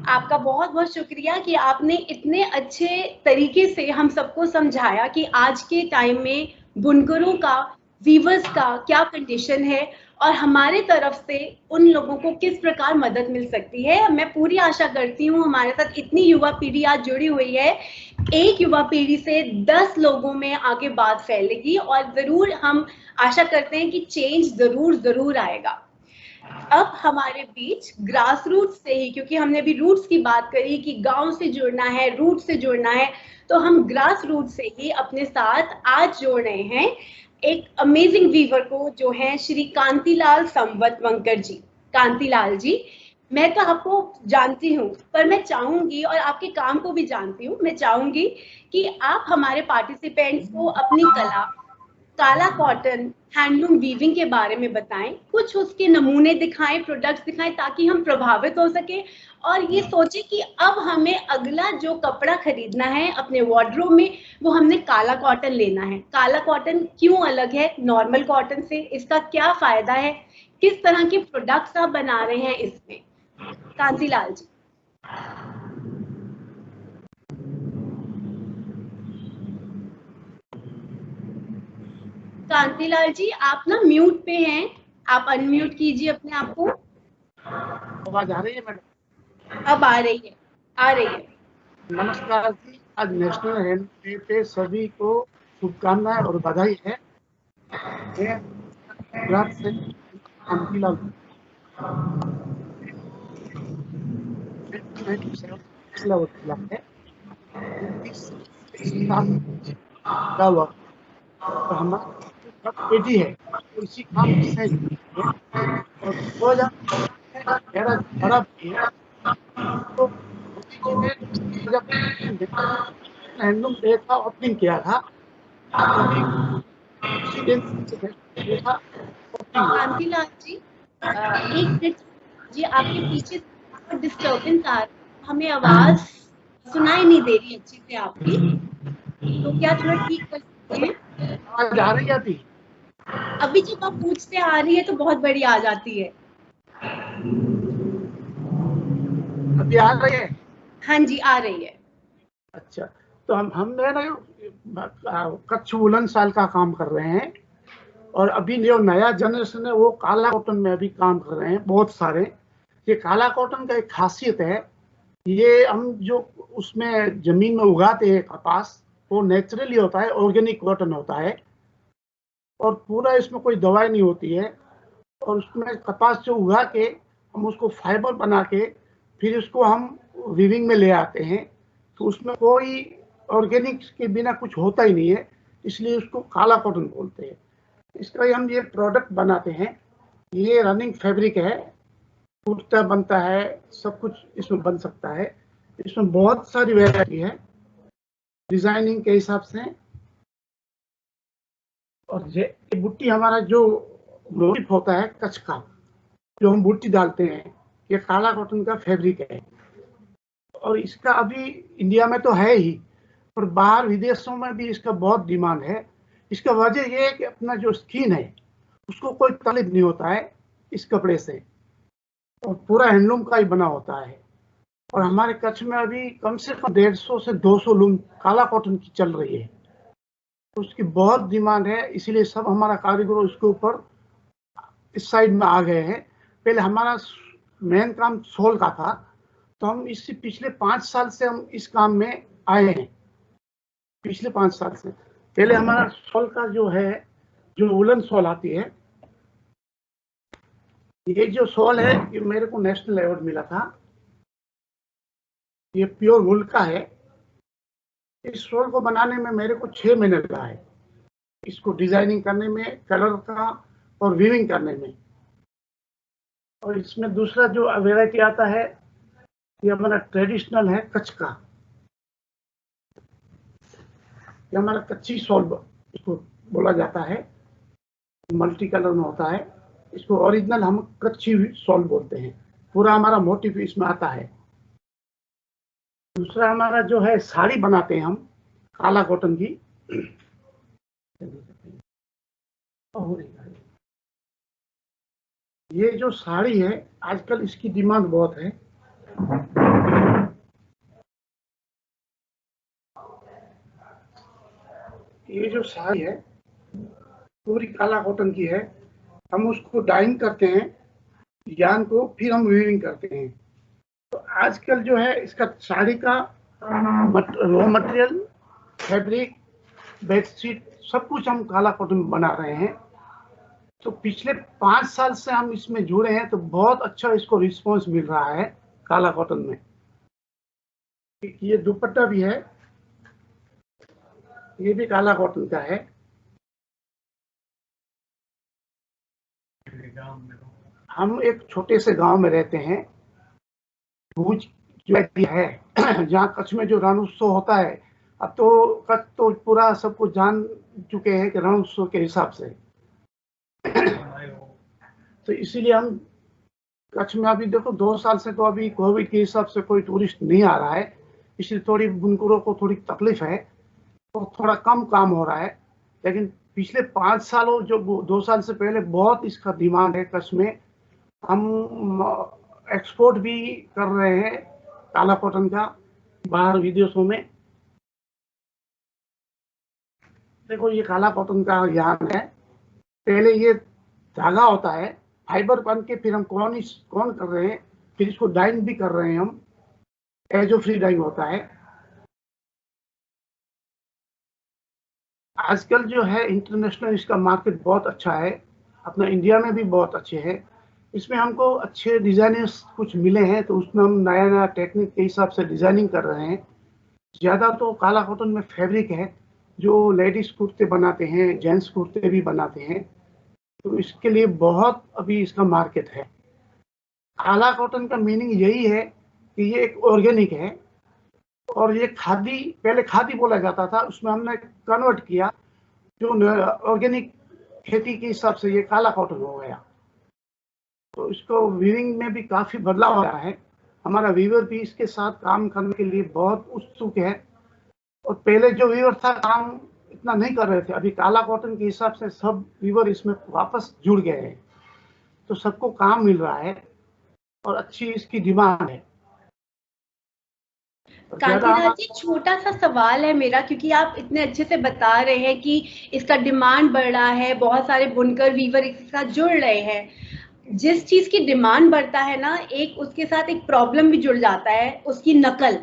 आपका बहुत बहुत शुक्रिया कि आपने इतने अच्छे तरीके से हम सबको समझाया कि आज के टाइम में बुनकरों का, वीवर्स का क्या कंडीशन है, और हमारे तरफ से उन लोगों को किस प्रकार मदद मिल सकती है। मैं पूरी आशा करती हूँ हमारे साथ इतनी युवा पीढ़ी आज जुड़ी हुई है, एक युवा पीढ़ी से 10 लोगों में आगे बात फैलेगी, और जरूर हम आशा करते हैं कि चेंज जरूर आएगा। अब हमारे बीच ग्रास रूट्स से ही, क्योंकि हमने अभी रूट्स की बात करी कि गांव से जुड़ना है, रूट से जुड़ना है, तो हम ग्रास रूट से ही अपने साथ आज जोड़ रहे हैं एक अमेजिंग वीवर को, जो है श्री कांतिलाल संवतवंकर जी। कांतिलाल जी, मैं तो आपको जानती हूँ, पर मैं चाहूंगी, और आपके काम को भी जानती हूँ, मैं चाहूंगी कि आप हमारे पार्टिसिपेंट्स को अपनी कला, काला कॉटन हैंडलूम वीविंग के बारे में बताएं, कुछ उसके नमूने दिखाएं, प्रोडक्ट्स दिखाएं, ताकि हम प्रभावित हो सके और ये सोचें कि अब हमें अगला जो कपड़ा खरीदना है अपने वार्डरोब में, वो हमने काला कॉटन लेना है। काला कॉटन क्यों अलग है नॉर्मल कॉटन से, इसका क्या फायदा है, किस तरह के प्रोडक्ट्स आप बना रहे हैं इसमें। कांतिलाल जी। कांतिलाल जी, आप ना म्यूट पे हैं, आप अनम्यूट कीजिए अपने आप को। आवाज आ रही है मैडम? अब आ रही है, आ रही है। नमस्कार जी, आज नेशनल हैंड डे पे सभी को शुभकामनाएं और बधाई है। गुजरात से कांतिलाल है, तो हमारा पेटी है, तो इसी काम से और 2000 तो जब हैंडलूम डे का ओपनिंग किया था, कांतिलाल जी, एक मिनट जी, आपके पीछे डिस्टर्बेंस आ रही है, हमें आवाज सुनाई नहीं दे रही अच्छे से आपकी, तो क्या थोड़ा ठीक कर सकते हैं? आवाज आ रही है? अभी जब आप पूछते आ रही है तो बहुत बड़ी आ जाती है। अभी आ रही है? हाँ जी, आ रही है। अच्छा, तो हमने ना कच्छ वुलन साल का काम कर रहे हैं, और अभी जो नया जनरेशन है वो काला कॉटन में अभी काम कर रहे हैं बहुत सारे। ये काला कॉटन का एक खासियत है, ये हम जो उसमें जमीन में उगाते हैं कपास, वो नेचुरली होता है, ऑर्गेनिक कॉटन होता है, और पूरा इसमें कोई दवाई नहीं होती है। और उसमें कपास जो उगा के हम उसको फाइबर बना के फिर उसको हम वीविंग में ले आते हैं, तो उसमें कोई ऑर्गेनिक के बिना कुछ होता ही नहीं है, इसलिए उसको काला कॉटन बोलते हैं। इसका हम ये प्रोडक्ट बनाते हैं, ये रनिंग फैब्रिक है, कुर्ता बनता है, सब कुछ इसमें बन सकता है। इसमें बहुत सारी वैरायटी है डिजाइनिंग के हिसाब से। और ये बुट्टी हमारा जो मोटिफ होता है कच्छ का, जो हम बुट्टी डालते हैं, ये काला कॉटन का फैब्रिक है। और इसका अभी इंडिया में तो है ही, पर बाहर विदेशों में भी इसका बहुत डिमांड है। इसका वजह ये है कि अपना जो स्किन है उसको कोई तकलीफ नहीं होता है इस कपड़े से, और पूरा हैंडलूम का ही बना होता है। और हमारे कच्छ में अभी कम से कम 150 से 200 लूम काला कॉटन की चल रही है, तो उसकी बहुत डिमांड है। इसीलिए सब हमारा कारीगर इसके ऊपर इस साइड में आ गए हैं। पहले हमारा मेन काम सोल का था, तो हम इससे पिछले 5 साल से हम इस काम में आए हैं। पिछले 5 साल से पहले हमारा सोल का जो है, जो वुलन सोल आती है, ये जो सोल है ये मेरे को नेशनल अवार्ड मिला था। ये प्योर वुल का है। इस सोल को बनाने में मेरे को 6 महीने लगा है, इसको डिजाइनिंग करने में, कलर का और वीविंग करने में। और इसमें दूसरा जो वेराइटी आता है, ये हमारा ट्रेडिशनल है कच्छ का। ये हमारा कच्ची सोल इसको बोला जाता है, मल्टी कलर में होता है। इसको ओरिजिनल हम कच्ची सोल बोलते हैं। पूरा हमारा मोटिव इसमें आता है। दूसरा हमारा जो है साड़ी बनाते हैं हम काला कॉटन की। ये जो साड़ी है आजकल इसकी डिमांड बहुत है। ये जो साड़ी है पूरी काला कॉटन की है। हम उसको डाइंग करते हैं यान को, फिर हम वीविंग करते हैं। तो आजकल जो है इसका साड़ी का रॉ मटेरियल, फैब्रिक, बेडशीट सब कुछ हम काला कॉटन बना रहे हैं। तो पिछले 5 साल से हम इसमें जुड़े हैं, तो बहुत अच्छा इसको रिस्पॉन्स मिल रहा है काला कॉटन में। ये दुपट्टा भी है, ये भी काला कॉटन का है। हम एक छोटे से गांव में रहते हैं, भूज जो है जहाँ कच्छ में जो रण उत्सव होता है। अब तो कच्छ तो पूरा सबको जान चुके हैं कि रण उत्सव के हिसाब से। तो इसीलिए हम कच्छ में अभी देखो 2 साल से तो अभी कोविड के हिसाब से कोई टूरिस्ट नहीं आ रहा है, इसलिए थोड़ी बुनकरों को थोड़ी तकलीफ है, तो थोड़ा कम काम हो रहा है। लेकिन पिछले 5 सालों जो 2 साल से पहले बहुत इसका डिमांड है कच्छ में। हम एक्सपोर्ट भी कर रहे हैं काला कॉटन का बाहर विदेशों में। देखो ये काला कॉटन का यान है। पहले ये धागा होता है, फाइबर बन के फिर हम कौन कर रहे हैं, फिर इसको डाइंग भी कर रहे हैं हम, एजो फ्री डाइंग होता है। आजकल जो है इंटरनेशनल इसका मार्केट बहुत अच्छा है, अपना इंडिया में भी बहुत अच्छे है। इसमें हमको अच्छे डिजाइनर्स कुछ मिले हैं, तो उसमें हम नया नया टेक्निक के हिसाब से डिजाइनिंग कर रहे हैं। ज़्यादा तो काला कॉटन में फैब्रिक है, जो लेडीज कुर्ते बनाते हैं, जेंट्स कुर्ते भी बनाते हैं, तो इसके लिए बहुत अभी इसका मार्केट है। काला कॉटन का मीनिंग यही है कि ये एक ऑर्गेनिक है, और ये खादी, पहले खादी बोला जाता था, उसमें हमने कन्वर्ट किया, जो ऑर्गेनिक खेती के हिसाब से ये काला कॉटन हो गया। तो इसको वीविंग में भी काफ़ी बदलाव हो रहा है। हमारा वीवर भी इसके साथ काम करने के लिए बहुत उत्सुक है। और पहले जो वीवर था काम इतना नहीं कर रहे थे, अभी काला कॉटन के हिसाब से सब वीवर इसमें वापस जुड़ गए हैं, तो सबको काम मिल रहा है और अच्छी इसकी डिमांड है। कांतिलाल जी, छोटा सा सवाल है मेरा, क्योंकि आप इतने अच्छे से बता रहे हैं कि इसका डिमांड बढ़ रहा है, बहुत सारे बुनकर वीवर इसके साथ जुड़ रहे हैं। जिस चीज की डिमांड बढ़ता है ना, एक उसके साथ एक प्रॉब्लम भी जुड़ जाता है, उसकी नकल,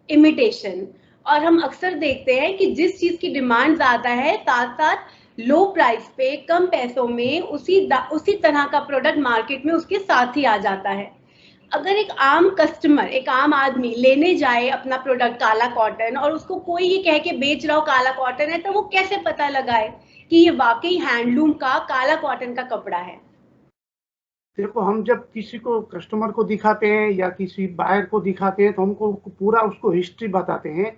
इमिटेशन। और हम अक्सर देखते हैं कि जिस चीज की डिमांड ज्यादा है, साथ साथ लो प्राइस पे, कम पैसों में उसी तरह का प्रोडक्ट मार्केट में उसके साथ ही आ जाता है। अगर एक आम कस्टमर, एक आम आदमी लेने जाए अपना प्रोडक्ट काला कॉटन और उसको कोई ये कह के बेच रहा हो काला कॉटन है, तो वो कैसे पता लगाए कि ये वाकई हैंडलूम का काला कॉटन का कपड़ा है? देखो, हम जब किसी को कस्टमर को दिखाते हैं या किसी बायर को दिखाते हैं तो हमको पूरा उसको हिस्ट्री बताते हैं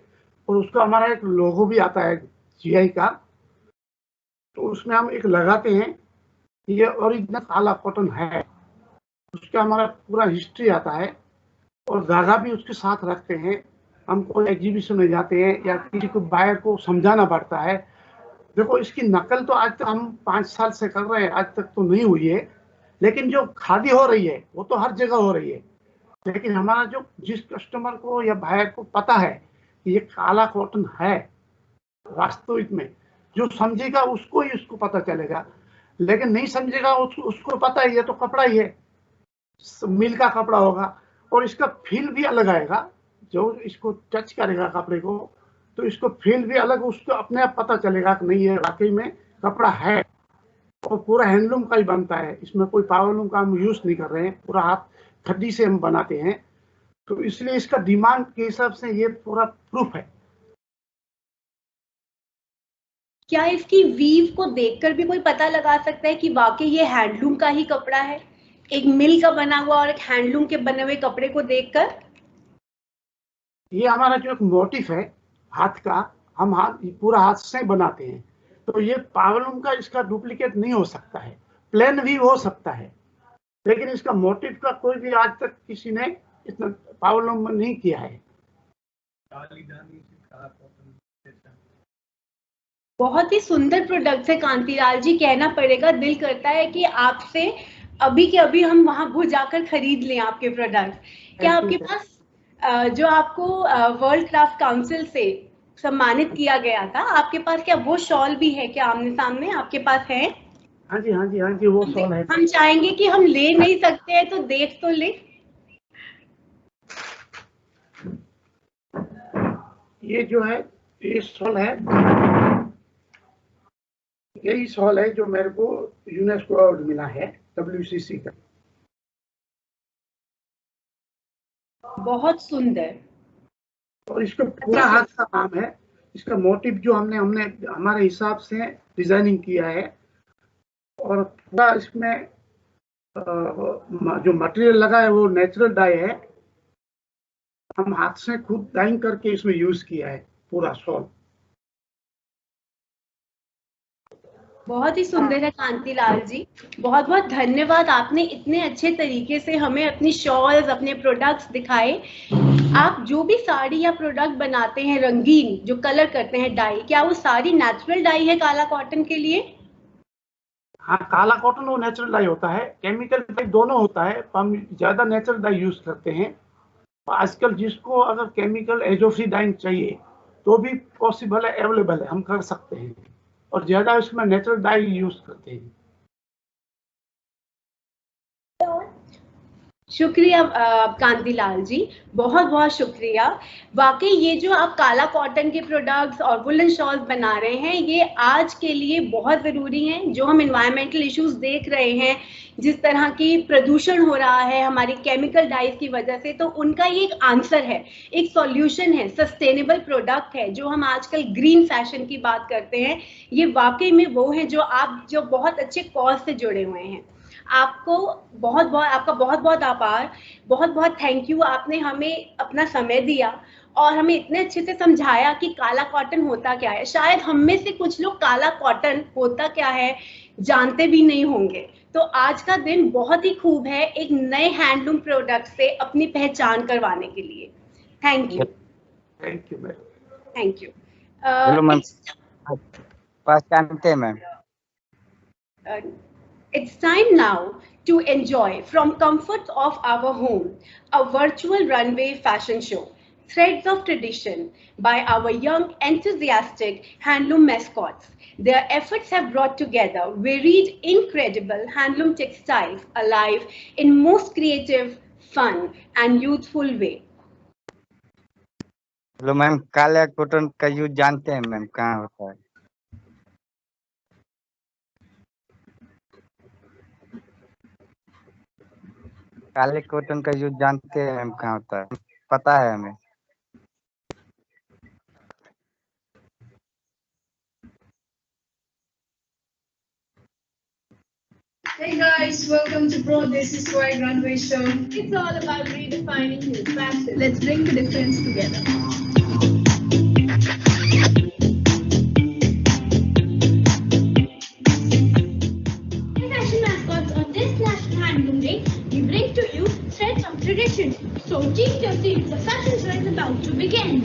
और उसका हमारा एक लोगो भी आता है जीआई का, तो उसमें हम एक लगाते हैं ये ओरिजिनल काला कॉटन है, उसका हमारा पूरा हिस्ट्री आता है और धागा भी उसके साथ रखते हैं। हम कोई एग्जीबिशन में जाते हैं या किसी को बायर को समझाना पड़ता है। देखो, इसकी नकल तो आज तक हम 5 साल से कर रहे हैं, आज तक तो नहीं हुई है, लेकिन जो खादी हो रही है वो तो हर जगह हो रही है। लेकिन हमारा जो जिस कस्टमर को या बायर को पता है कि ये काला कॉटन है वास्तविक में, जो समझेगा उसको ही उसको पता चलेगा, लेकिन नहीं समझेगा उसको पता है ये तो कपड़ा ही है, मिल का कपड़ा होगा और इसका फील भी अलग आएगा। जो इसको टच करेगा कपड़े को तो इसको फील भी अलग, उसको अपने आप पता चलेगा कि नहीं ये वाकई में कपड़ा है और पूरा हैंडलूम का ही बनता है, इसमें कोई पावरलूम का हम यूज नहीं कर रहे हैं, पूरा हाथ खड्डी से हम बनाते हैं, तो इसलिए इसका डिमांड के हिसाब से ये पूरा प्रूफ है। क्या इसकी वीव को देखकर भी कोई पता लगा सकता है कि वाकई ये हैंडलूम का ही कपड़ा है, एक मिल का बना हुआ और एक हैंडलूम के बने हुए कपड़े को देखकर? ये हमारा जो एक मोटिफ है हाथ का, हम पूरा हाथ से बनाते हैं, तो ये पावरलूम का इसका डुप्लीकेट नहीं हो सकता है, प्लेन भी हो सकता है, लेकिन इसका मोटिव का कोई भी आज तक किसी ने इतना पावरलूम में नहीं किया है। बहुत ही सुंदर प्रोडक्ट है कांतिलाल जी, कहना पड़ेगा, दिल करता है कि आपसे अभी के अभी हम वहां वो जाकर खरीद लें आपके प्रोडक्ट। क्या आपके पास जो आपको वर्ल्ड क्राफ्ट काउंसिल से सम्मानित किया गया था, आपके पास क्या वो शॉल भी है क्या आमने सामने आपके पास है? हाँ जी, हाँ जी, हाँ जी, वो शॉल है। हम चाहेंगे कि हम ले नहीं सकते हैं तो देख तो ले। ये जो है ये शॉल है, यही शॉल है जो मेरे को यूनेस्को अवार्ड मिला है WCC का। बहुत सुंदर। और इसका पूरा हाथ का काम है, इसका मोटिव जो हमने हमारे हिसाब से डिजाइनिंग किया है और पूरा इसमें जो मटेरियल लगा है वो नेचुरल डाई है, हम हाथ से खुद डाइंग करके इसमें यूज किया है पूरा शॉल। बहुत ही सुंदर है कांतिलाल जी, बहुत बहुत धन्यवाद, आपने इतने अच्छे तरीके से हमें अपनी शॉल्स, अपने प्रोडक्ट्स दिखाए। आप जो भी साड़ी या प्रोडक्ट बनाते हैं रंगीन, जो कलर करते हैं डाई, क्या वो सारी नेचुरल डाई है काला कॉटन के लिए? हाँ, काला कॉटन वो नेचुरल डाई होता है, केमिकल डाई दोनों होता है, हम ज्यादा नेचुरल डाई यूज करते हैं। आजकल जिसको अगर केमिकल एजोफ्री डाइंग चाहिए तो भी पॉसिबल है, अवेलेबल है, हम कर सकते हैं और ज्यादा इसमें नेचुरल डाई यूज करते हैं। शुक्रिया कांतिलाल जी, बहुत बहुत शुक्रिया। वाकई ये जो आप काला कॉटन के प्रोडक्ट्स और वुलन शॉल्स बना रहे हैं, ये आज के लिए बहुत ज़रूरी हैं। जो हम एनवायरमेंटल इश्यूज देख रहे हैं, जिस तरह की प्रदूषण हो रहा है हमारी केमिकल डाइज की वजह से, तो उनका ये एक आंसर है, एक सॉल्यूशन है, सस्टेनेबल प्रोडक्ट है। जो हम आजकल ग्रीन फैशन की बात करते हैं, ये वाकई में वो है जो आप जो बहुत अच्छे कॉज से जुड़े हुए हैं। आपका बहुत बहुत आभार, बहुत बहुत थैंक यू। आपने हमें अपना समय दिया और हमें इतने अच्छे से समझाया कि काला कॉटन होता क्या है। शायद हम में से कुछ लोग काला कॉटन होता क्या है जानते भी नहीं होंगे। तो आज का दिन बहुत ही खूब है एक नए हैंडलूम प्रोडक्ट से अपनी पहचान करवाने के लिए। Thank you. Thank you ma'am. Thank you. Hello ma'am, पहचानते हैं ma'am. It's time now to enjoy from comfort of our home a virtual runway fashion show, Threads of Tradition, by our young enthusiastic handloom mascots. Their efforts have brought together varied, incredible handloom textiles alive in most creative, fun and youthful way. Hello ma'am, काला cotton का use जानते हैं ma'am कहाँ होता है? काले cotton का use जानते हैं मैम कहाँ होता है? पता है हमें। Hey guys, welcome to Pro This Is Why Runway Show. It's all about redefining new fashion. Let's bring the difference together. Hey fashion mascots, on this National Handloom Day, we bring to you threads of tradition. So keep your seats, the fashion show is about to begin.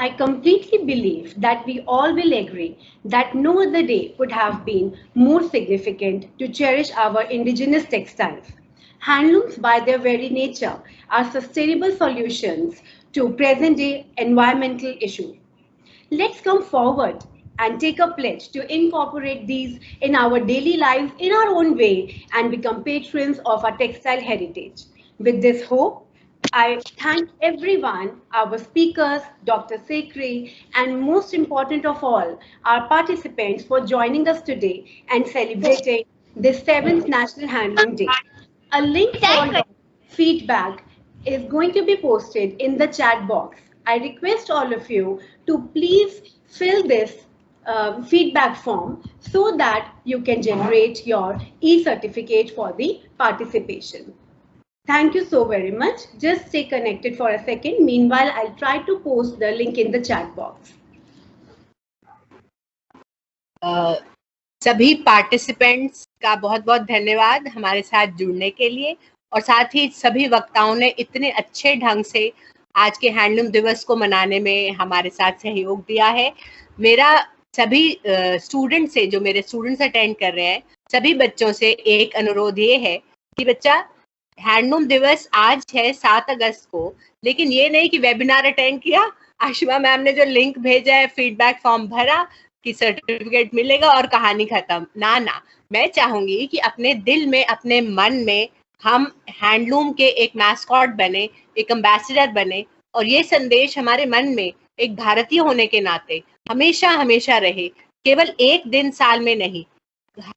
I completely believe that we all will agree that no other day could have been more significant to cherish our indigenous textiles. Handlooms, by their very nature, are sustainable solutions to present-day environmental issues. Let's come forward and take a pledge to incorporate these in our daily lives in our own way and become patrons of our textile heritage. With this hope, I thank everyone, our speakers, Dr. Sekri, and most important of all, our participants for joining us today and celebrating the 7th National Handloom Day. A link for your feedback is going to be posted in the chat box. I request all of you to please fill this feedback form so that you can generate your e-certificate for the participation. Thank you so very much. Just stay connected for a second. Meanwhile, I'll try to post the link in the chat box. सभी participants का बहुत बहुत धन्यवाद हमारे साथ जुड़ने के लिए, और साथ ही सभी वक्ताओं ने इतने अच्छे ढंग से आज के हैंडलूम दिवस को मनाने में हमारे साथ सहयोग दिया है। मेरा सभी स्टूडेंट से, जो मेरे स्टूडेंट्स अटेंड कर रहे हैं, सभी बच्चों से एक अनुरोध ये है कि बच्चा, हैंडलूम दिवस आज है 7 अगस्त को, लेकिन ये नहीं कि वेबिनार अटेंड किया, आशिमा मैम ने जो लिंक भेजा है, फीडबैक फॉर्म भरा कि सर्टिफिकेट मिलेगा और कहानी खत्म। ना ना, मैं चाहूंगी कि अपने दिल में, अपने मन में हम हैंडलूम के एक मैस्कॉट बने, एक एम्बेसडर बने, और ये संदेश हमारे मन में एक भारतीय होने के नाते हमेशा हमेशा रहे। केवल एक दिन साल में नहीं,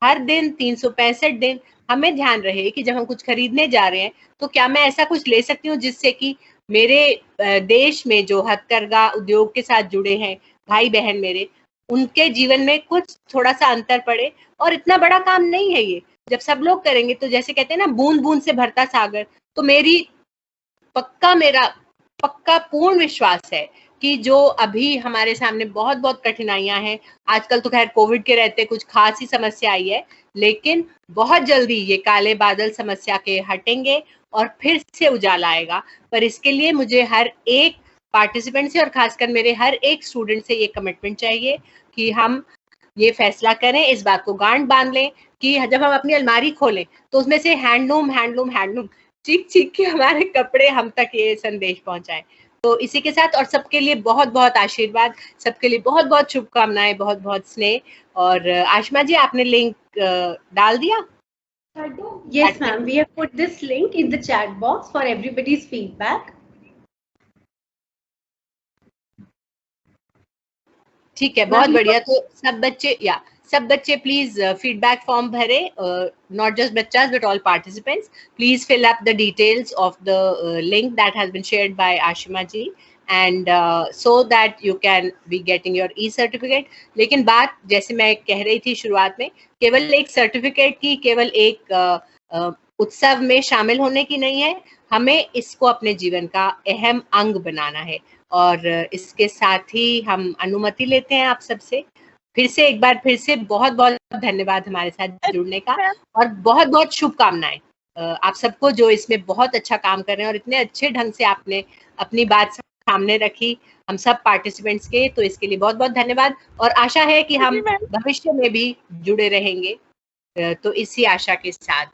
हर दिन 365 दिन हमें ध्यान रहे कि जब हम कुछ खरीदने जा रहे हैं तो क्या मैं ऐसा कुछ ले सकती हूँ जिससे कि मेरे देश में जो हथकरघा उद्योग के साथ जुड़े हैं भाई बहन मेरे, उनके जीवन में कुछ थोड़ा सा अंतर पड़े। और इतना बड़ा काम नहीं है ये, जब सब लोग करेंगे तो जैसे कहते हैं ना, बूंद बूंद से भरता सागर। तो मेरा पक्का पूर्ण विश्वास है कि जो अभी हमारे सामने बहुत बहुत कठिनाइयां हैं, आजकल तो खैर कोविड के रहते कुछ खास ही समस्या आई है, लेकिन बहुत जल्दी ये काले बादल समस्या के हटेंगे और फिर से उजाला आएगा। पर इसके लिए मुझे हर एक पार्टिसिपेंट से और खासकर मेरे हर एक स्टूडेंट से ये कमिटमेंट चाहिए कि हम ये फैसला करें, इस बात को गांठ बांध लें कि जब हम अपनी अलमारी खोलें तो उसमें से हैंडलूम हैंडलूम हैंडलूम चीख चीख के हमारे कपड़े हम तक ये संदेश पहुंचाएं। तो इसी के साथ और सबके लिए बहुत बहुत आशीर्वाद, सबके लिए बहुत बहुत शुभकामनाएं, बहुत बहुत स्नेह। और आशिमा जी, आपने लिंक डाल दिया? Yes, ma'am. We have put this link in the chat box for everybody's feedback. ठीक है, बहुत बढ़िया। तो सब बच्चे प्लीज फीडबैक फॉर्म भरे, नॉट जस्ट बच्चास but all participants. Please fill up the details of the link that has been shared by Ashima ji, and so that you can be getting your e certificate. लेकिन बात, जैसे मैं कह रही थी शुरुआत में, केवल एक सर्टिफिकेट की, केवल एक उत्सव में शामिल होने की नहीं है, हमें इसको अपने जीवन का अहम अंग बनाना है। और इसके साथ ही हम अनुमति लेते हैं आप सबसे। एक बार फिर से बहुत बहुत धन्यवाद हमारे साथ जुड़ने का, और बहुत बहुत शुभकामनाएं आप सबको जो इसमें बहुत अच्छा काम कर रहे हैं और इतने अच्छे ढंग से आपने अपनी बात सामने रखी हम सब पार्टिसिपेंट्स के। तो इसके लिए बहुत बहुत धन्यवाद, और आशा है कि हम भविष्य में भी जुड़े रहेंगे। तो इसी आशा के साथ